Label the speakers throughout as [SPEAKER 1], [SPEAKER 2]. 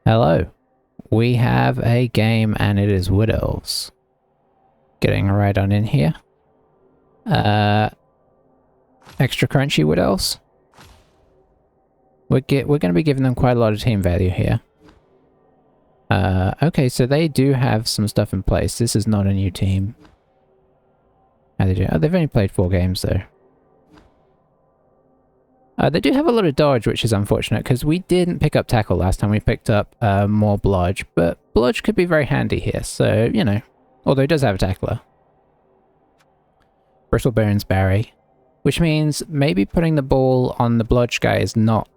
[SPEAKER 1] Hello. We have a game and it is Wood Elves. Getting right on in here. Extra crunchy Wood Elves. We're going to be giving them quite a lot of team value here. Okay, so they do have some stuff in place. This is not a new team. How they do? Oh, they've only played 4 games though. They do have a lot of dodge, which is unfortunate, because we didn't pick up tackle last time. We picked up more blodge, but blodge could be very handy here, so, you know. Although it does have a tackler. Brittle Bones Barry. Which means maybe putting the ball on the blodge guy is not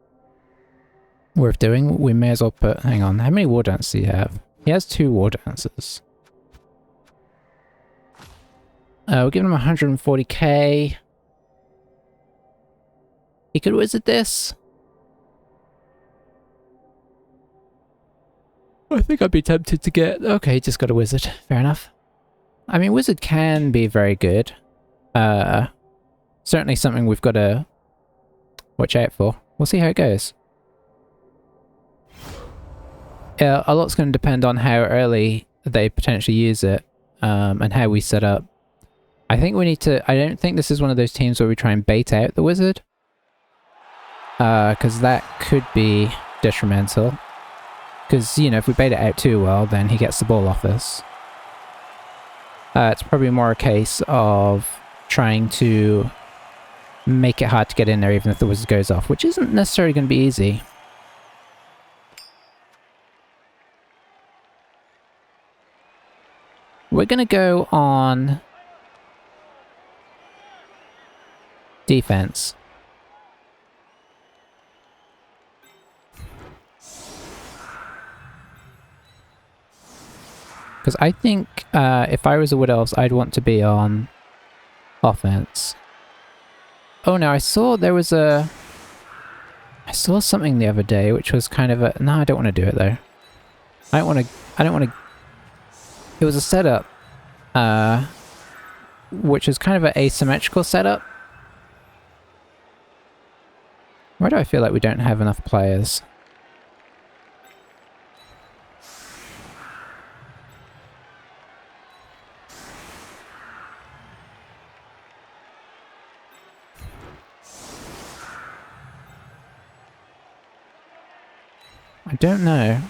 [SPEAKER 1] worth doing. We may as well put... Hang on, how many war dances do you have? He has 2 war dances. We'll give him 140k. He could wizard this. I think I'd be tempted to get... Okay, just got a wizard. Fair enough. I mean, wizard can be very good. Certainly something we've got to watch out for. We'll see how it goes. Yeah, a lot's going to depend on how early they potentially use it, and how we set up. I think we need to... I don't think this is one of those teams where we try and bait out the wizard. Because that could be detrimental. Because, you know, if we bait it out too well, then he gets the ball off us. It's probably more a case of trying to make it hard to get in there even if the wizard goes off, which isn't necessarily going to be easy. We're going to go on defense. Because I think if I was a Wood Elves, I'd want to be on offense. Oh no, I saw there was a... I saw something the other day which was kind of a... No, I don't want to do it though. I don't want to... It was a setup, which is kind of an asymmetrical setup. Why do I feel like we don't have enough players? I don't know.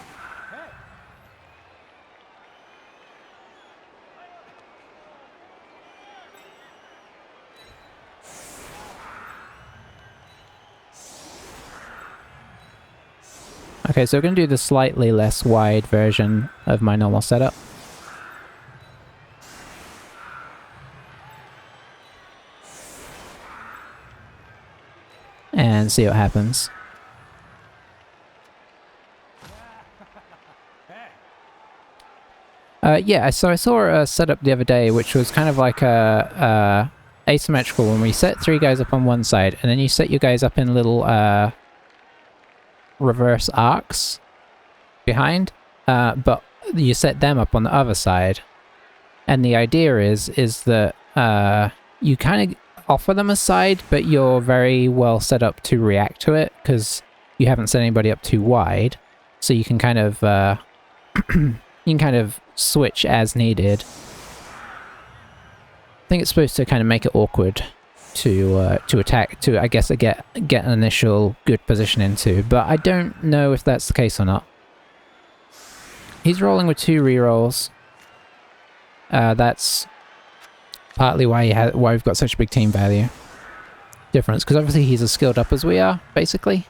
[SPEAKER 1] Okay, so we're going to do the slightly less wide version of my normal setup. And see what happens. Yeah, so I saw a setup the other day which was kind of like a asymmetrical, when we set 3 guys up on one side and then you set your guys up in little reverse arcs behind, but you set them up on the other side. And the idea is that you kind of offer them a side, but you're very well set up to react to it because you haven't set anybody up too wide, so you can kind of switch as needed. I think it's supposed to kind of make it awkward to attack, to I guess get an initial good position into, but I don't know if that's the case or not. He's rolling with 2 rerolls. That's partly why we've got such a big team value difference, because obviously he's as skilled up as we are, basically.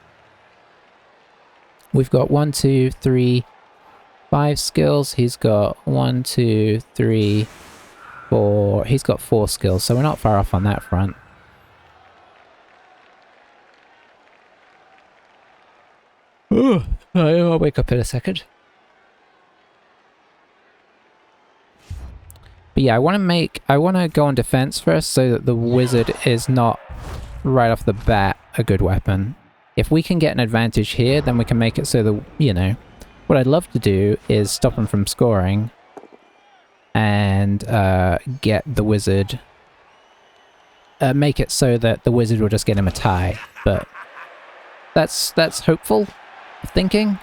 [SPEAKER 1] We've got 1, 2, 3, 5 skills. He's got 1, 2, 3, 4. He's got 4 skills, so we're not far off on that front. Oh, I'll wake up in a second. But yeah, I want to go on defense first so that the wizard is not right off the bat a good weapon. If we can get an advantage here, then we can make it so that, you know, what I'd love to do is stop him from scoring and get the wizard, make it so that the wizard will just get him a tie, but that's hopeful thinking.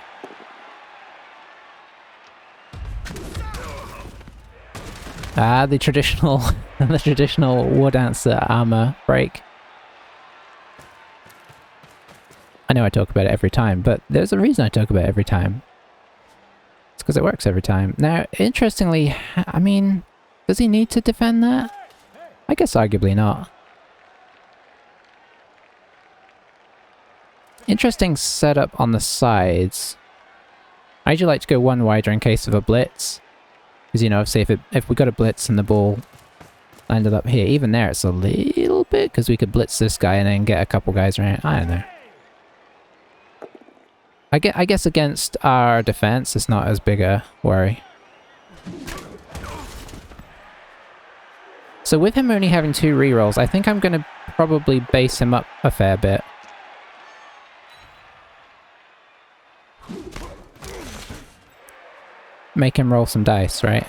[SPEAKER 1] Ah, the traditional, the traditional War Dancer armor break. I know I talk about it every time, but there's a reason I talk about it every time. It's because it works every time. Now, interestingly, I mean, does he need to defend that? I guess arguably not. Interesting setup on the sides. I usually like to go one wider in case of a blitz. Because, you know, say if we got a blitz and the ball landed up here, even there it's a little bit, because we could blitz this guy and then get a couple guys around. I don't know. I guess against our defense, it's not as big a worry. So with him only having 2 rerolls, I think I'm going to probably base him up a fair bit. Make him roll some dice, right?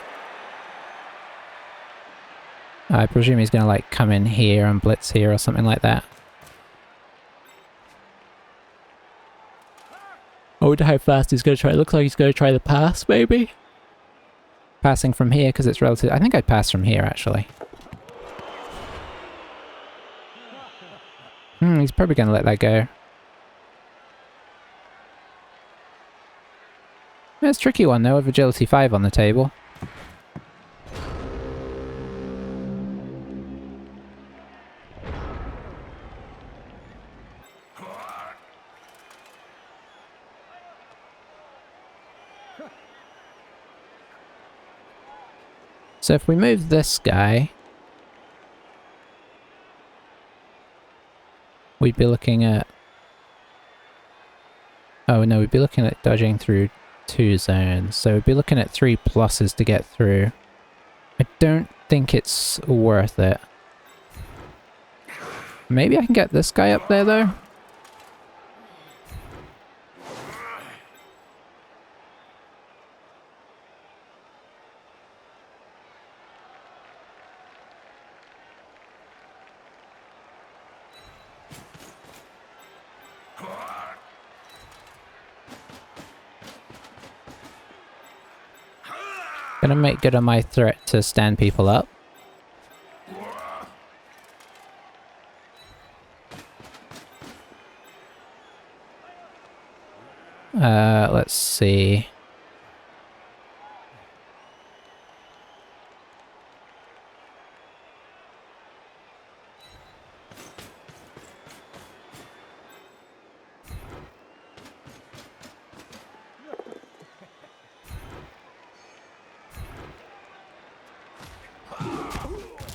[SPEAKER 1] I presume he's going to like come in here and blitz here or something like that. I wonder how fast he's going to try. It looks like he's going to try the pass, maybe? Passing from here because it's relative. I think I'd pass from here, actually. He's probably going to let that go. It's a tricky one, though, with Agility 5 on the table. So if we move this guy, we'd be looking at... Oh no, we'd be looking at dodging through 2 zones. So we'd be looking at 3 pluses to get through. I don't think it's worth it. Maybe I can get this guy up there though? Gonna make good on my threat to stand people up. Let's see.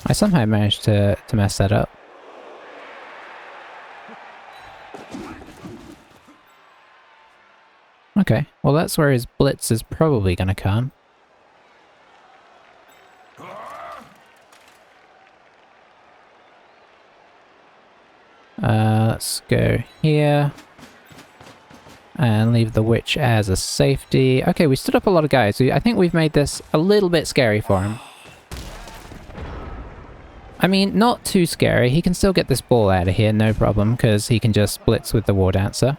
[SPEAKER 1] I somehow managed to mess that up. Okay, well that's where his blitz is probably gonna come. Let's go here. And leave the witch as a safety. Okay, we stood up a lot of guys. I think we've made this a little bit scary for him. I mean, not too scary. He can still get this ball out of here, no problem, because he can just blitz with the War Dancer.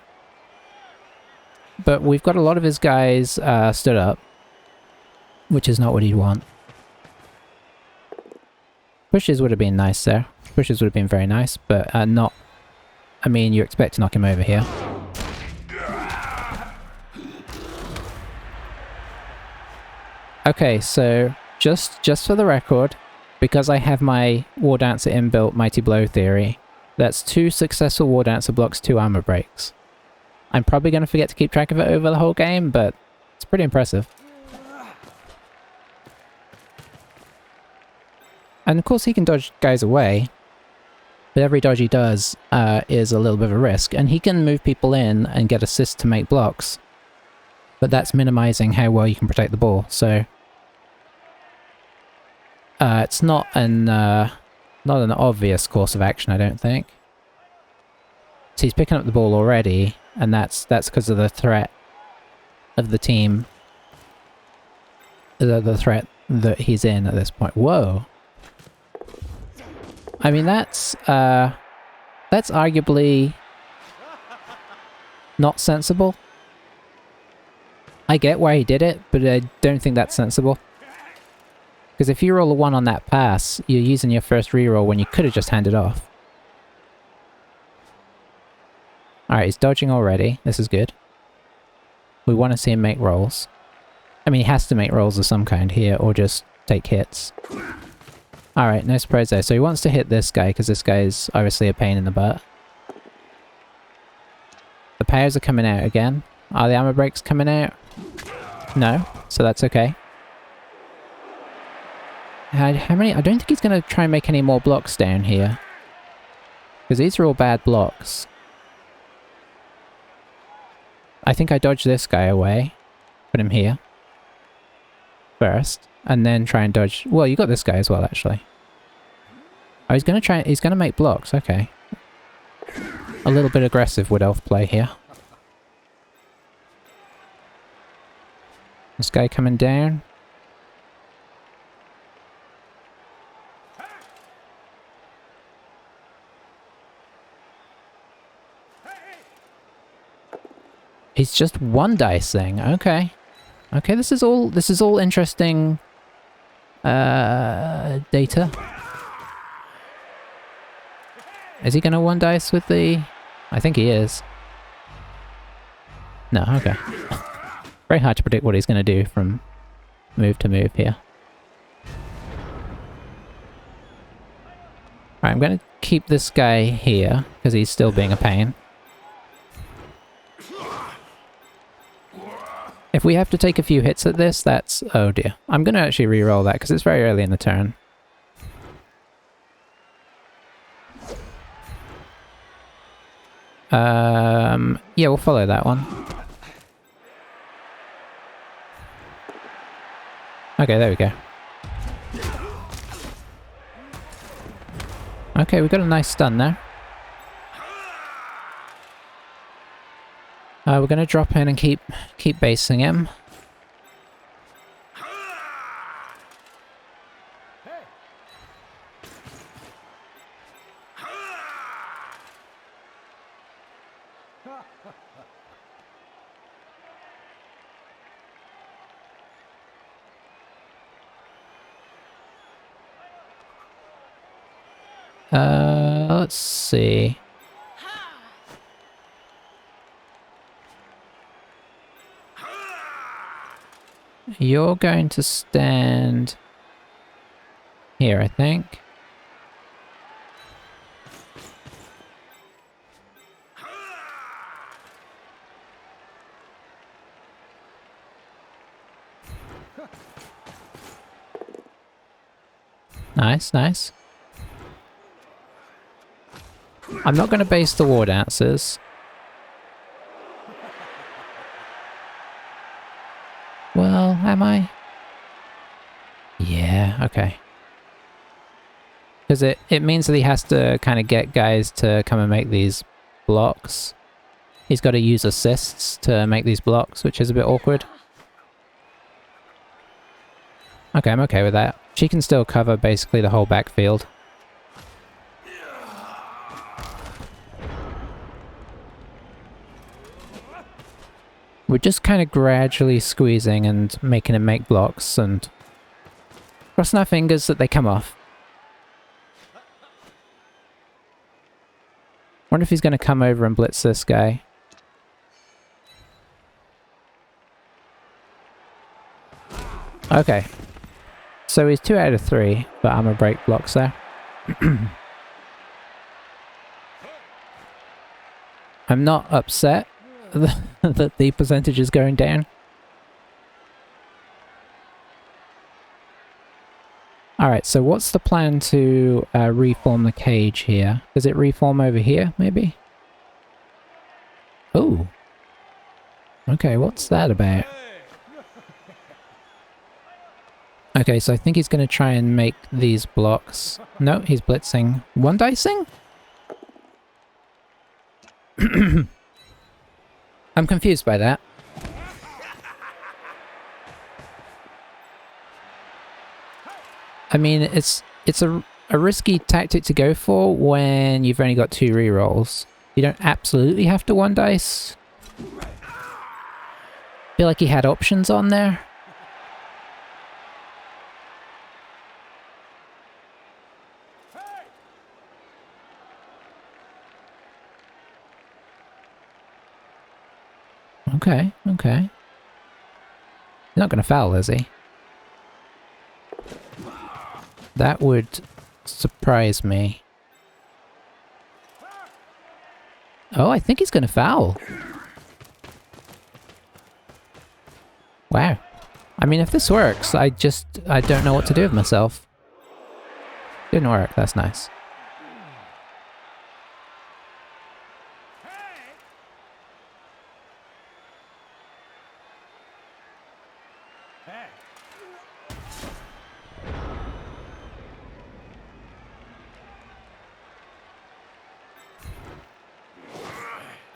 [SPEAKER 1] But we've got a lot of his guys stood up, which is not what he'd want. Pushes would have been nice there. Pushes would have been very nice, but not... I mean, you expect to knock him over here. Okay, so just for the record, because I have my War Dancer inbuilt Mighty Blow theory, that's 2 successful War Dancer blocks, 2 armor breaks. I'm probably going to forget to keep track of it over the whole game, but it's pretty impressive. And of course he can dodge guys away, but every dodge he does is a little bit of a risk, and he can move people in and get assists to make blocks, but that's minimizing how well you can protect the ball, so... it's not an obvious course of action, I don't think. So he's picking up the ball already, and that's because of the threat of the team. The threat that he's in at this point. Whoa! I mean, that's arguably not sensible. I get why he did it, but I don't think that's sensible. Because if you roll a 1 on that pass, you're using your first reroll when you could have just handed off. Alright, he's dodging already. This is good. We want to see him make rolls. I mean, he has to make rolls of some kind here, or just take hits. Alright, no surprise there. So he wants to hit this guy, because this guy is obviously a pain in the butt. The powers are coming out again. Are the armor breaks coming out? No, so that's okay. How many? I don't think he's going to try and make any more blocks down here. Because these are all bad blocks. I think I dodge this guy away. Put him here. First. And then try and dodge... Well, you got this guy as well, actually. Oh, he's going to try... He's going to make blocks. Okay. A little bit aggressive wood elf play here. This guy coming down. He's just one dicing. Okay. Okay, this is all interesting data. Is he gonna one dice with the... I think he is. No, okay. Very hard to predict what he's gonna do from move to move here. Alright, I'm gonna keep this guy here, because he's still being a pain. If we have to take a few hits at this, that's... Oh dear. I'm going to actually re-roll that because it's very early in the turn. Yeah, we'll follow that one. Okay, there we go. Okay, we got a nice stun there. We're going to drop in and keep basing him. Let's see. You're going to stand here, I think. Nice, nice. I'm not going to base the war dances. Well, am I? Yeah, okay. Because it means that he has to kind of get guys to come and make these blocks. He's got to use assists to make these blocks, which is a bit awkward. Okay, I'm okay with that. She can still cover basically the whole backfield. We're just kind of gradually squeezing and making him make blocks and crossing our fingers that they come off. Wonder if he's going to come over and blitz this guy. Okay. So he's 2 out of 3 for armor break blocks there. I'm not upset that the percentage is going down. Alright, so what's the plan to reform the cage here? Does it reform over here, maybe? Oh. Okay, what's that about? Okay, so I think he's going to try and make these blocks. No, he's blitzing. One dicing? I'm confused by that. I mean, it's a risky tactic to go for when you've only got 2 rerolls. You don't absolutely have to one dice. Feel like he had options on there. Okay, okay. He's not gonna foul, is he? That would surprise me. Oh, I think he's gonna foul. Wow. I mean, if this works, I don't know what to do with myself. Didn't work, that's nice.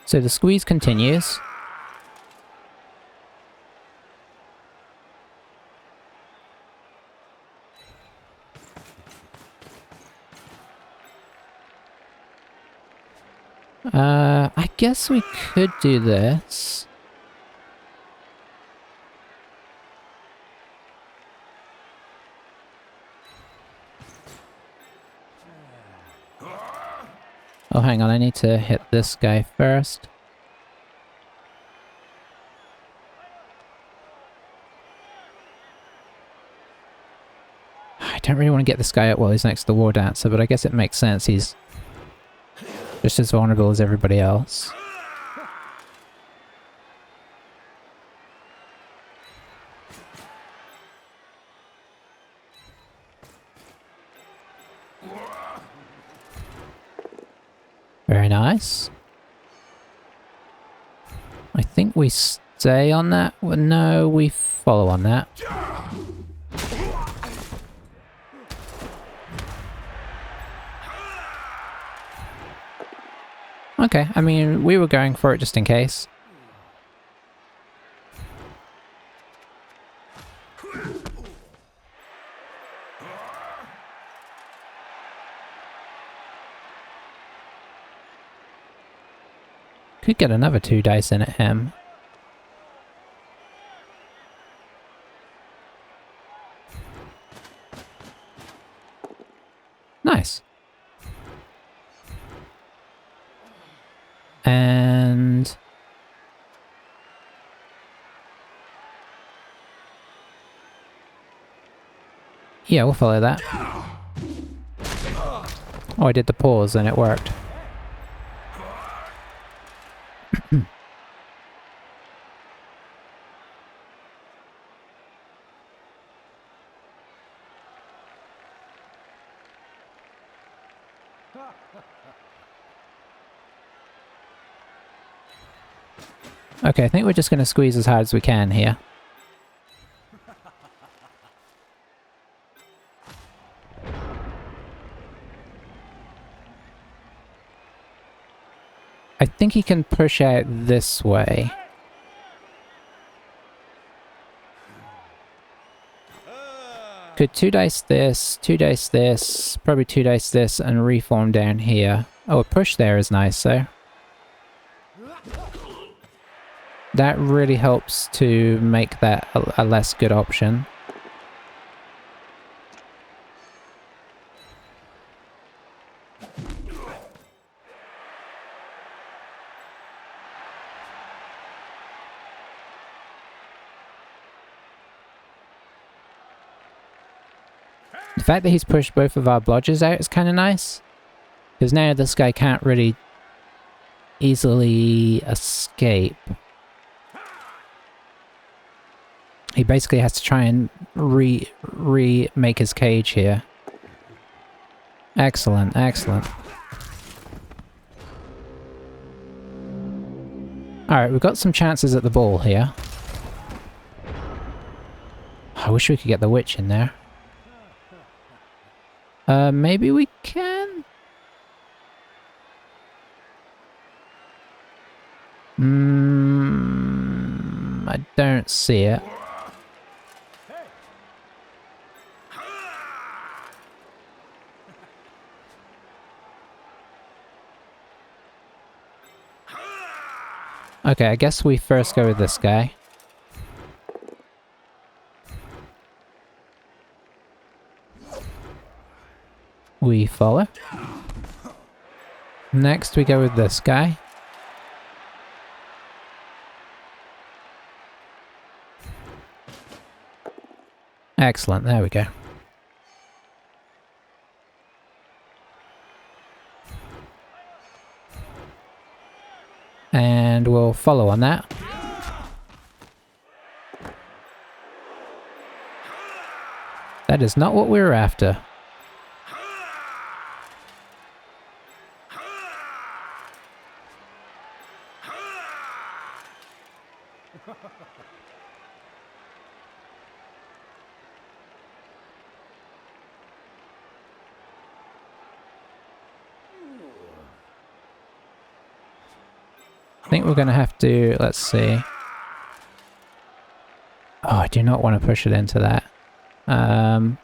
[SPEAKER 1] So the squeeze continues. I guess we could do this. Oh, hang on, I need to hit this guy first. I don't really want to get this guy up while he's next to the War Dancer, but I guess it makes sense. He's just as vulnerable as everybody else. Very nice. I think we stay on that. Well, no, we follow on that. Okay, I mean, we were going for it just in case. Could get another 2 dice in at him. Nice. And... yeah, we'll follow that. Oh, I did the pause and it worked. Okay, I think we're just going to squeeze as hard as we can here. I think he can push out this way. Could 2 dice this, 2 dice this, probably 2 dice this, and reform down here. Oh, a push there is nice, though. That really helps to make that a less good option. The fact that he's pushed both of our blodgers out is kind of nice. Because now this guy can't really easily escape. He basically has to try and remake his cage here. Excellent, excellent. Alright, we've got some chances at the ball here. I wish we could get the witch in there. Maybe we can? I don't see it. Okay, I guess we first go with this guy. We follow. Next we go with this guy. Excellent, there we go. And we'll follow on that. That is not what we were after. I think we're going to have to, let's see. Oh, I do not want to push it into that. I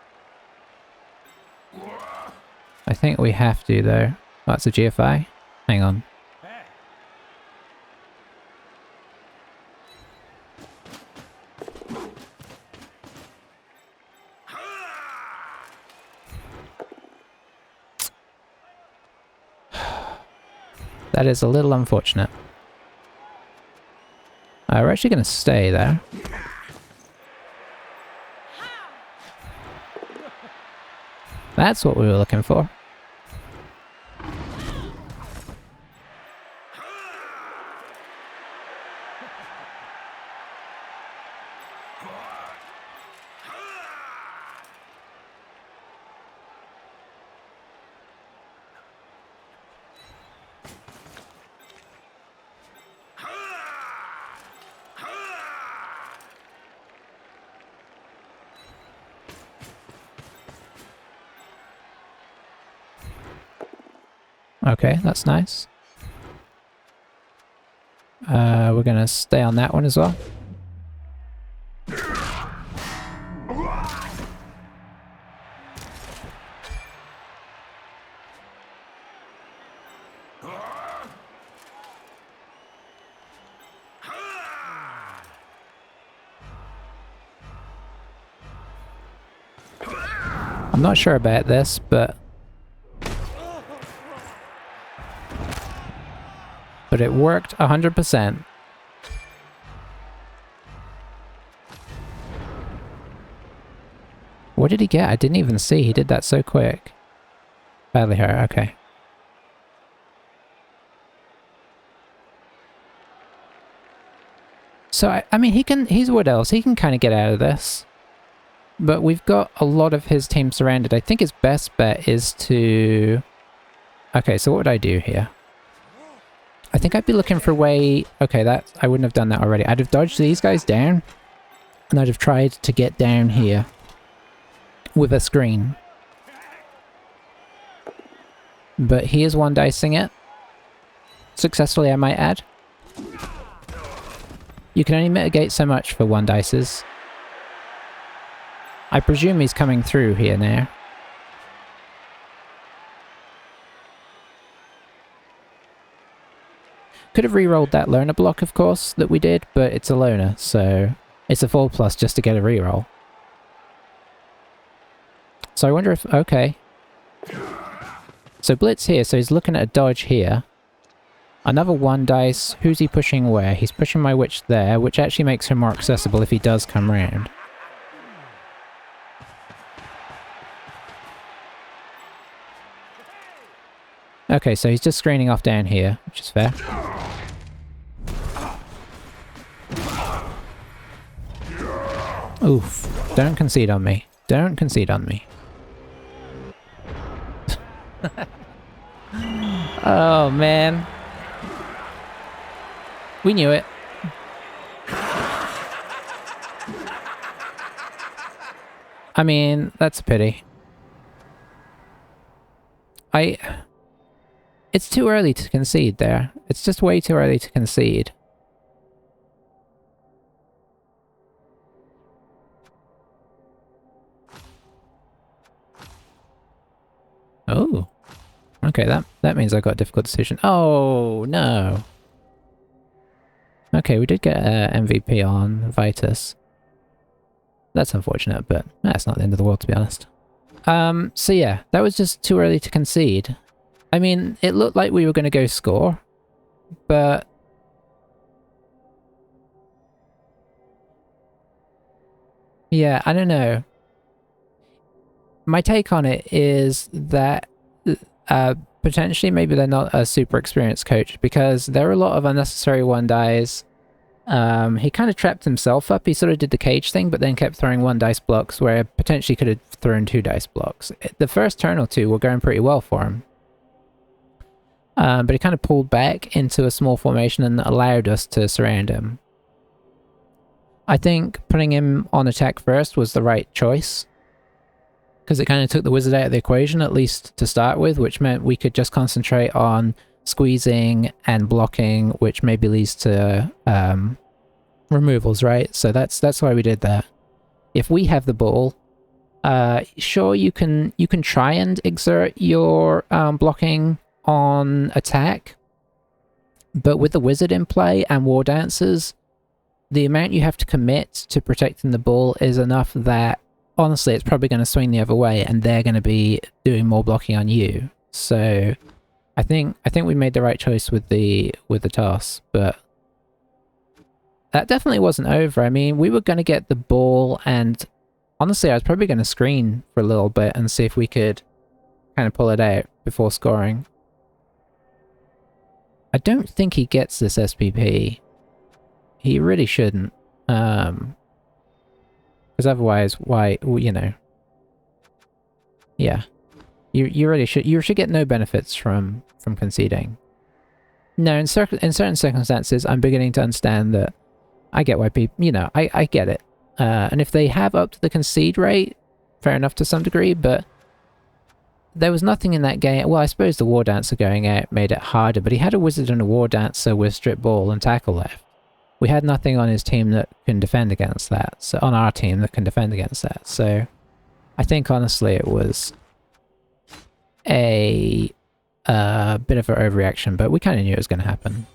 [SPEAKER 1] think we have to though. Oh, that's a GFI? Hang on. That is a little unfortunate. We're actually going to stay there. That's what we were looking for. Okay, that's nice. We're gonna stay on that one as well. I'm not sure about this, but it worked 100%. What did he get? I didn't even see. He did that so quick. Badly hurt, okay. So, I mean, he's Wood Elves. He can kind of get out of this. But we've got a lot of his team surrounded. I think his best bet is to... Okay, so what would I do here? I think I'd be looking for a way... Okay, I wouldn't have done that already. I'd have dodged these guys down, and I'd have tried to get down here with a screen. But he is one-dicing it. Successfully, I might add. You can only mitigate so much for one-dices. I presume he's coming through here now. Could have re-rolled that loner block, of course, that we did, but it's a loner, so it's a 4+ just to get a re-roll. So I wonder if... Okay. So Blitz here, so he's looking at a dodge here. Another 1 dice. Who's he pushing where? He's pushing my witch there, which actually makes him more accessible if he does come round. Okay, so he's just screening off down here, which is fair. Oof. Don't concede on me. Don't concede on me. Oh, man. We knew it. I mean, that's a pity. It's too early to concede there. It's just way too early to concede. Oh. Okay, that means I got a difficult decision. Oh, no. Okay, we did get MVP on Vitus. That's unfortunate, but that's not the end of the world, to be honest. So yeah, that was just too early to concede. I mean, it looked like we were going to go score, but... Yeah, I don't know. my take on it is that potentially maybe they're not a super experienced coach, because there are a lot of unnecessary one dies. He kind of trapped himself up. He sort of did the cage thing, but then kept throwing 1 dice blocks where potentially could have thrown 2 dice blocks. The first turn or two were going pretty well for him. But he kind of pulled back into a small formation and allowed us to surround him. I think putting him on attack first was the right choice, because it kind of took the wizard out of the equation, at least to start with, which meant we could just concentrate on squeezing and blocking, which maybe leads to removals, right? So that's why we did that. If we have the ball, sure, you can try and exert your blocking on attack, but with the wizard in play and war dancers, the amount you have to commit to protecting the ball is enough that honestly it's probably going to swing the other way, and they're going to be doing more blocking on you. So I think we made the right choice with the toss, but that definitely wasn't over. I mean, we were going to get the ball, and honestly I was probably going to screen for a little bit and see if we could kind of pull it out before scoring. I don't think he gets this SPP. He really shouldn't. Because otherwise, why, you know. Yeah. You really should. You should get no benefits from conceding. No, in certain circumstances, I'm beginning to understand that I get why people, you know, I get it. And if they have up to the concede rate, fair enough to some degree, but there was nothing in that game. Well, I suppose the War Dancer going out made it harder, but he had a Wizard and a War Dancer with Strip Ball and Tackle left. We had nothing on his team that can defend against that. So on our team that can defend against that. So I think honestly it was a bit of an overreaction, but we kind of knew it was going to happen.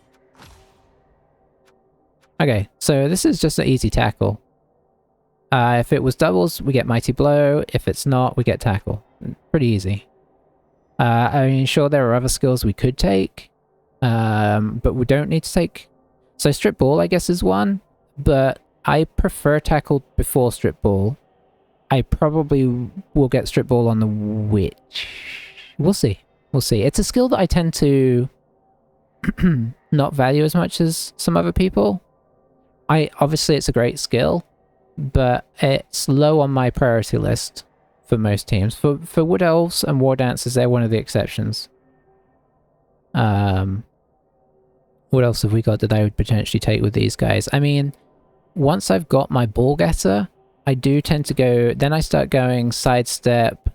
[SPEAKER 1] Okay, so this is just an easy tackle. If it was doubles, we get Mighty Blow. If it's not, we get Tackle. Pretty easy. I mean, sure, there are other skills we could take, but we don't need to take... So Strip Ball, I guess, is one, but I prefer Tackle before Strip Ball. I probably will get Strip Ball on the Witch. We'll see. We'll see. It's a skill that I tend to not value as much as some other people. Obviously, it's a great skill, but it's low on my priority list for most teams. For Wood Elves and War Dancers, they're one of the exceptions. What else have we got that I would potentially take with these guys? I mean, once I've got my Ball Getter, I do tend to go... Then I start going Sidestep.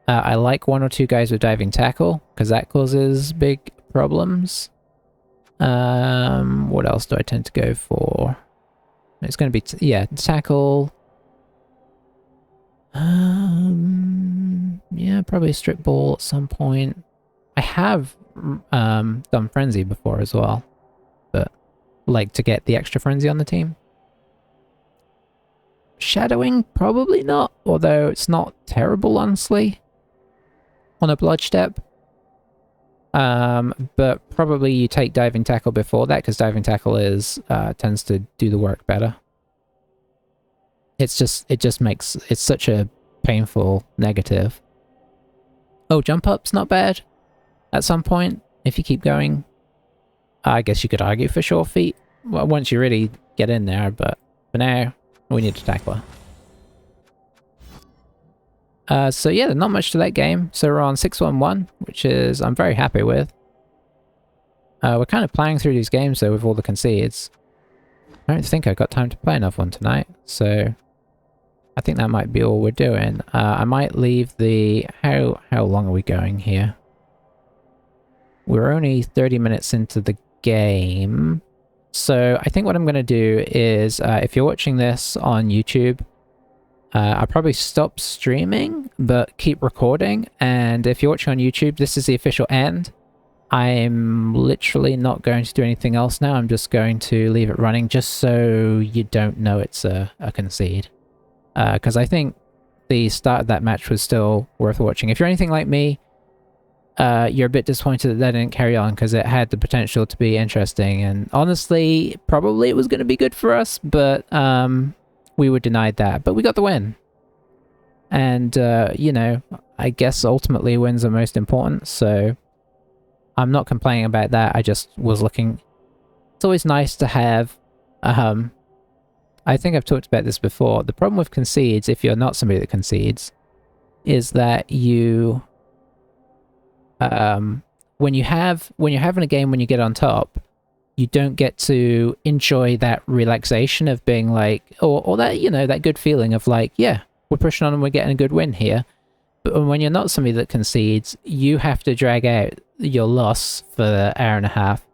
[SPEAKER 1] I like 1 or 2 guys with Diving Tackle, because that causes big problems. What else do I tend to go for? It's going to be... yeah, Tackle... yeah, probably Strip Ball at some point. I have done Frenzy before as well, but like to get the extra Frenzy on the team. Shadowing, probably not, although it's not terrible, honestly, on a Blood Step. But probably you take Diving Tackle before that, because Diving Tackle is tends to do the work better. It just makes... it's such a painful negative. Oh, Jump Up's not bad at some point, if you keep going. I guess you could argue for Sure Feet, well, once you really get in there, but for now, we need to tackle her. So yeah, not much to that game. So we're on 6-1-1, which is I'm very happy with. We're kind of playing through these games though with all the concedes. I don't think I've got time to play another one tonight, so I think that might be all we're doing. I might leave the... How long are we going here? We're only 30 minutes into the game. So I think what I'm going to do is, if you're watching this on YouTube, I'll probably stop streaming, but keep recording. And if you're watching on YouTube, this is the official end. I'm literally not going to do anything else now. I'm just going to leave it running just so you don't know it's a concede. Because I think the start of that match was still worth watching. If you're anything like me, you're a bit disappointed that they didn't carry on because it had the potential to be interesting. And honestly, probably it was going to be good for us, but we were denied that. But we got the win. And, you know, I guess ultimately wins are most important, so I'm not complaining about that. I just was looking... It's always nice to have... I think I've talked about this before. The problem with concedes, if you're not somebody that concedes, is that you... when you're having a game when you get on top, you don't get to enjoy that relaxation of being like... Or that, you know, that good feeling of like, yeah, we're pushing on and we're getting a good win here. But when you're not somebody that concedes, you have to drag out your loss for an hour and a half.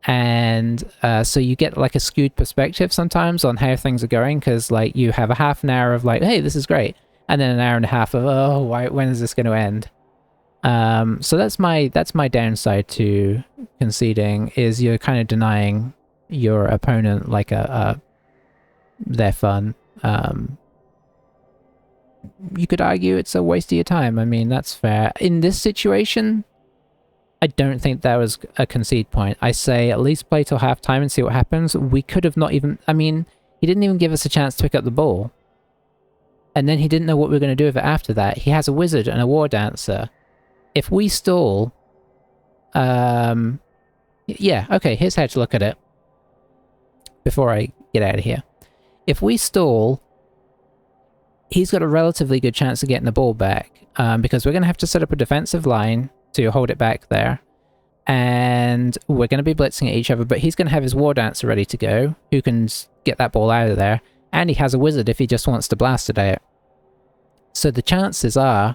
[SPEAKER 1] And so you get like a skewed perspective sometimes on how things are going, because like you have a half an hour of like, hey, this is great. And then an hour and a half of, oh, when is this going to end? So that's my downside to conceding, is you're kind of denying your opponent like their fun. You could argue it's a waste of your time. I mean, that's fair. In this situation, I don't think that was a concede point. I say at least play till halftime and see what happens. We could have not even... I mean, he didn't even give us a chance to pick up the ball. And then he didn't know what we were going to do with it after that. He has a wizard and a war dancer. If we stall... yeah, okay, here's how to look at it. Before I get out of here. If we stall... he's got a relatively good chance of getting the ball back, because we're going to have to set up a defensive line to hold it back there, and we're going to be blitzing at each other, but he's going to have his war dancer ready to go, who can get that ball out of there, and he has a wizard if he just wants to blast it out. So the chances are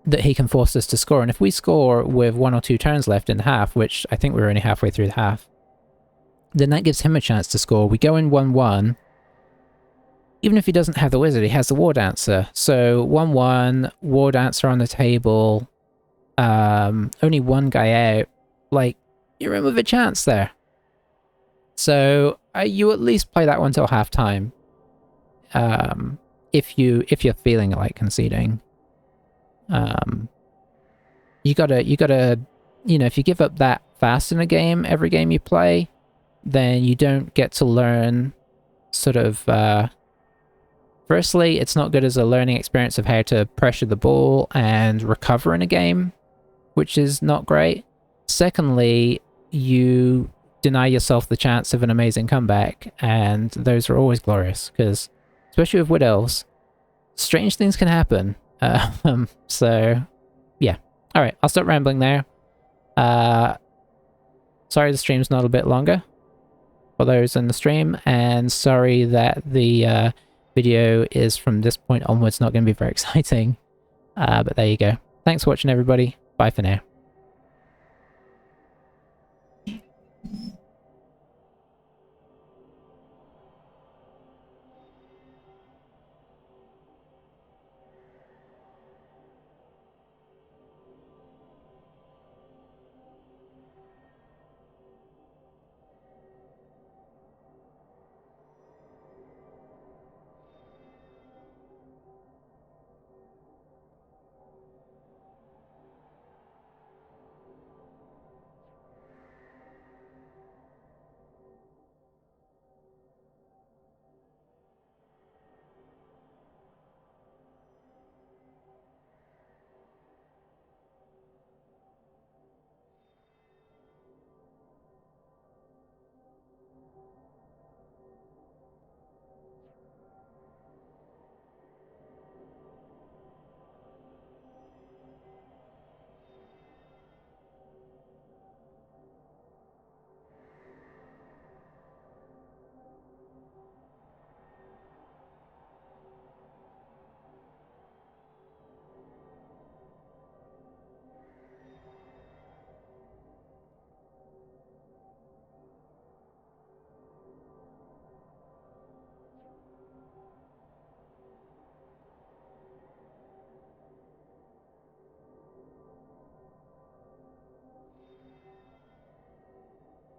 [SPEAKER 1] that he can force us to score, and if we score with 1 or 2 turns left in the half, which I think we're only halfway through the half, then that gives him a chance to score. We go in 1-1, even if he doesn't have the wizard, he has the war dancer. So 1-1, war dancer on the table, only one guy out. Like, you're in with a chance there. So you at least play that one till halftime. If you're feeling like conceding, you gotta, you know, if you give up that fast in a game, every game you play, then you don't get to learn sort of, firstly, it's not good as a learning experience of how to pressure the ball and recover in a game, which is not great. Secondly, you deny yourself the chance of an amazing comeback, and those are always glorious, because, especially with Wood Elves, strange things can happen. So, yeah. Alright, I'll stop rambling there. Sorry the stream's not a bit longer for those in the stream, and sorry that the video is from this point onwards not going to be very exciting. But there you go. Thanks for watching, everybody. Bye for now.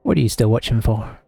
[SPEAKER 1] What are you still watching for?